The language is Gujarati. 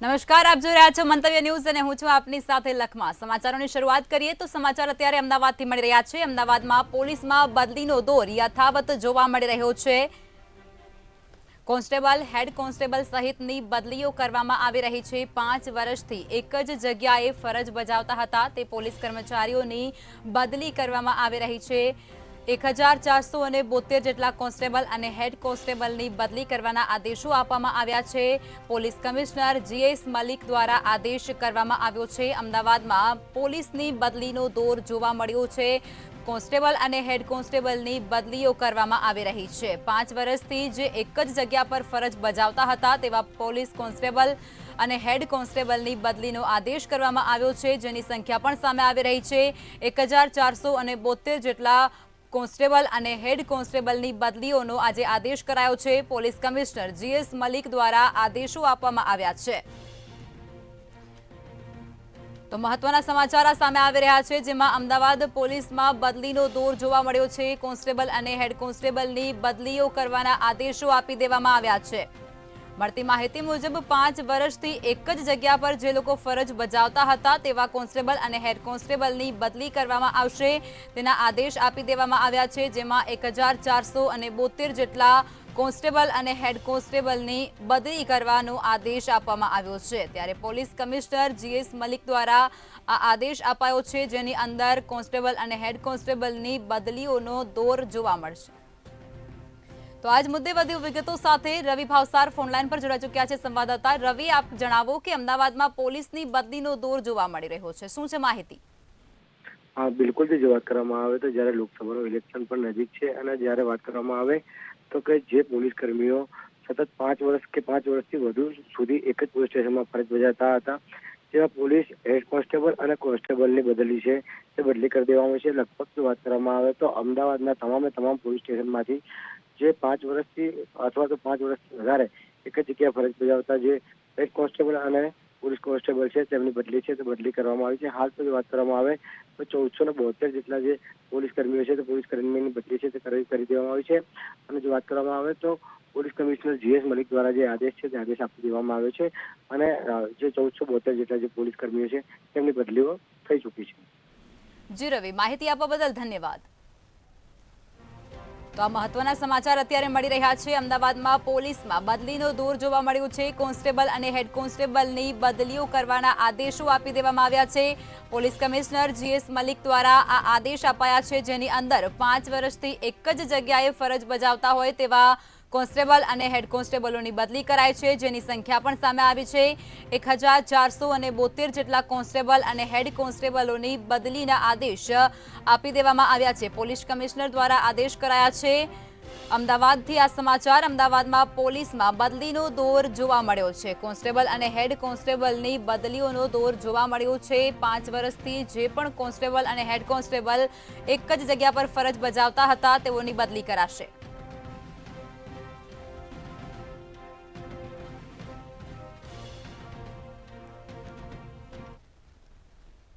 નમસ્કાર, આપ જોઈ રહ્યા છો મંતવ્ય ન્યૂઝ અને હું છું આપની સાથે લખમાં। સમાચારોની શરૂઆત કરીએ તો સમાચાર અત્યારે અમદાવાદથી મળી રહ્યા છે। અમદાવાદમાં પોલીસમાં બદલીનો દોર યથાવત જોવા મળી રહ્યો છે। કોન્સ્ટેબલ, હેડ કોન્સ્ટેબલ સહિતની બદલીઓ કરવામાં આવી રહી છે। 5 વર્ષથી એક જ જગ્યાએ ફરજ બજાવતા હતા તે પોલીસ કર્મચારીઓની બદલી કરવામાં આવી રહી છે। 1472 જેટલા કોન્સ્ટેબલ અને હેડ કોન્સ્ટેબલની બદલી કરવાના આદેશો આપવામાં આવ્યા છે। પોલીસ કમિશનર જીએસ મલિક દ્વારા આદેશ કરવામાં આવ્યો છે। અમદાવાદમાં પોલીસની બદલીનો દોર જોવા મળ્યો છે। કોન્સ્ટેબલ અને હેડ કોન્સ્ટેબલની બદલીઓ કરવામાં આવી રહી છે। 5 વર્ષથી જે એક જ જગ્યા પર ફરજ બજાવતા હતા તેવા પોલીસ કોન્સ્ટેબલ અને હેડ કોન્સ્ટેબલની બદલીનો આદેશ કરવામાં આવ્યો છે, જેની સંખ્યા પણ સામે આવી રહી છે। 1472 જેટલા કોન્સ્ટેબલ અને હેડ કોન્સ્ટેબલની બદલીઓનો આજે આદેશ કરાયો છે। પોલીસ કમિશનર જીએસ મલિક દ્વારા આદેશો આપવામાં આવ્યા છે। તો મહત્વના સમાચાર સામે આવી રહ્યા છે, જેમાં અમદાવાદ પોલીસમાં બદલીનો દોર જોવા મળ્યો છે। કોન્સ્ટેબલ અને હેડ કોન્સ્ટેબલની બદલીઓ કરવાના આદેશો આપી દેવામાં આવ્યા છે। મળતી માહિતી મુજબ 5 વર્ષથી એક જ જગ્યા પર જે લોકો ફરજ બજાવતા હતા તેવા કોન્સ્ટેબલ અને હેડ કોન્સ્ટેબલની બદલી કરવામાં આવશે તેના આદેશ આપી દેવામાં આવ્યા છે, જેમાં 1472 જેટલા કોન્સ્ટેબલ અને હેડ કોન્સ્ટેબલની બદલી કરવાનો આદેશ આપવામાં આવ્યો છે। ત્યારે પોલીસ કમિશનર જીએસ મલિક દ્વારા આ આદેશ અપાયો છે, જેની અંદર કોન્સ્ટેબલ અને હેડ કોન્સ્ટેબલની બદલીઓનો દોર જોવા મળશે। તો આજ મુદ્દે વધુ વિગતો સાથે રવિ ભાવસાર ફોનલાઈન પર જોડાઈ ચૂક્યા છે। સંવાદદાતા રવિ, આપ જણાવો કે અમદાવાદમાં પોલીસની બદલીનો દોર જોવા મળી રહ્યો છે, શું છે માહિતી? હા, બિલકુલ જે વાત કરવામાં આવે તો જ્યારે લોકસભાનું ઇલેક્શન પણ નજીક છે અને જ્યારે વાત કરવામાં આવે તો કે જે પોલીસ કર્મીઓ સતત 5 વર્ષ કે 5 વર્ષથી વધુ સુધી એક જ પોલીસ સ્ટેશનમાં ફરજ બજાવતા હતા જેવા પોલીસ હેડ કોન્સ્ટેબલ અને કોન્સ્ટેબલની બદલી છે તે બદલી કરી દેવામાં આવી છે। લગભગ જો વાત કરવામાં આવે તો અમદાવાદના તમામ પોલીસ સ્ટેશનમાંથી જે 5 વર્ષથી અથવા તો 5 વર્ષથી વધારે એક જ જગ્યાએ ફરજ બજાવતા જે હેડ કોન્સ્ટેબલ અને પોલીસ કોન્સ્ટેબલ છે તેમની બદલી છે તે બદલી કરવામાં આવી છે। હાલ તો વાત કરવામાં આવે તો 1472 જેટલા જે પોલીસ કર્મીઓ છે તે પોલીસ કર્મીઓની બદલી છે તે કરી દેવામાં આવી છે। અને જો વાત કરવામાં આવે તો પોલીસ કમિશનર જીએસ મલિક દ્વારા જે આદેશ છે તે આદેશ આપી દેવામાં આવ્યો છે અને જે 1472 જેટલા જે પોલીસ કર્મીઓ છે તેમની બદલીઓ થઈ ચૂકી છે। જી રવિ, માહિતી આપવા બદલ ધન્યવાદ। તો આ મહત્વના સમાચાર અત્યારે મળી રહ્યા છે। અમદાવાદમાં પોલીસમાં બદલીનો દોર જોવા મળ્યો છે। કોન્સ્ટેબલ અને હેડ કોન્સ્ટેબલની બદલીઓ કરવાના આદેશો આપી દેવામાં આવ્યા છે। પોલીસ કમિશનર જીએસ મલિક દ્વારા આ આદેશ અપાયા છે, જેની અંદર 5 વર્ષથી એક જ જગ્યાએ ફરજ બજાવતા હોય તેવા કોન્સ્ટેબલ અને હેડ કોન્સ્ટેબલોની બદલી કરાય છે, જેની સંખ્યા પણ સામે આવી છે। 1472 જેટલા કોન્સ્ટેબલ અને હેડ કોન્સ્ટેબલોની બદલીના આદેશ આપી દેવામાં આવ્યા છે। પોલીસ કમિશનર દ્વારા આદેશ કરાયા છે। અમદાવાદથી આ સમાચાર। અમદાવાદમાં પોલીસમાં બદલીનો દોર જોવા મળ્યો છે। કોન્સ્ટેબલ અને હેડ કોન્સ્ટેબલની બદલીઓનો દોર જોવા મળ્યો છે। 5 વર્ષથી જે પણ કોન્સ્ટેબલ અને હેડ કોન્સ્ટેબલ એક જ જગ્યા પર ફરજ બજાવતા હતા તેઓની બદલી કરાશે।